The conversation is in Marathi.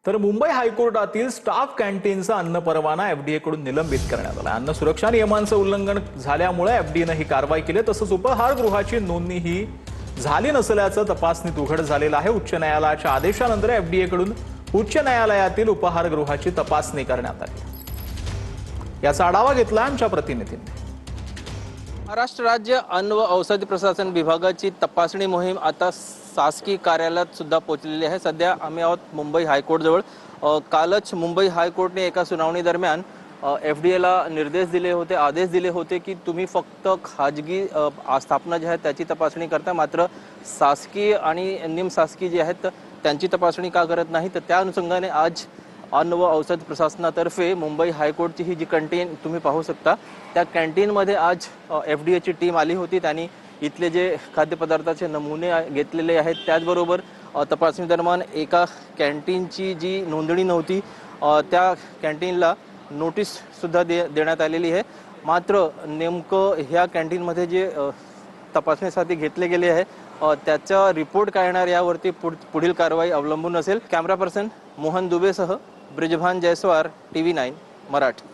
तर मुंबई हायकोर्टातील स्टाफ कॅन्टीनचा अन्न परवाना एफडीए कडून निलंबित करण्यात आला। अन्न सुरक्षा नियमांचं उल्लंघन झाल्यामुळे एफडीएने ही कारवाई केली। तसंच उपहारगृहाची नोंदणी ही झाली नसल्याचं तपासणीत उघड झालेलं आहे। उच्च न्यायालयाच्या आदेशानंतर एफडीए कडून उच्च न्यायालयातील उपहारगृहाची तपासणी करण्यात आली। याचा आढावा घेतला आमच्या प्रतिनिधींनी। महाराष्ट्र राज्य अन्न व औषध प्रशासन विभागाची तपासणी मोहीम आता शासकीय कार्यालयात सुद्धा पोहोचलेली आहे। सध्या आम्ही आहोत मुंबई हायकोर्टजवळ। कालच मुंबई हायकोर्टने एका सुनावणी दरम्यान एफडीएला निर्देश दिले होते, आदेश दिले होते की तुम्ही फक्त खाजगी आस्थापना जी आहेत त्याची तपासणी करता, मात्र शासकीय आणि निमशासकीय जे आहेत त्यांची तपासणी का करत नाही। तर त्या अनुषंगाने आज अन्न व औषध प्रशासनातर्फे मुंबई हायकोर्टची ही जी कॅन्टीन तुम्ही पाहू शकता, त्या कॅन्टीनमध्ये आज एफडीएची टीम आली होती। त्यांनी इथले जे खाद्यपदार्थाचे नमुने घेतलेले आहेत, त्याचबरोबर तपासणी दरम्यान एका कॅन्टीनची जी नोंदणी नव्हती त्या कॅन्टीनला नोटीस सुद्धा देण्यात आलेली आहे। मात्र नेमकं ह्या कॅन्टीनमध्ये जे तपासणीसाठी घेतले गेले आहे त्याचा रिपोर्ट काय येणार यावरती पुढील कारवाई अवलंबून असेल। कॅमेरा पर्सन मोहन दुबेसह ब्रिजभान जयस्वार, TV9 मराठी।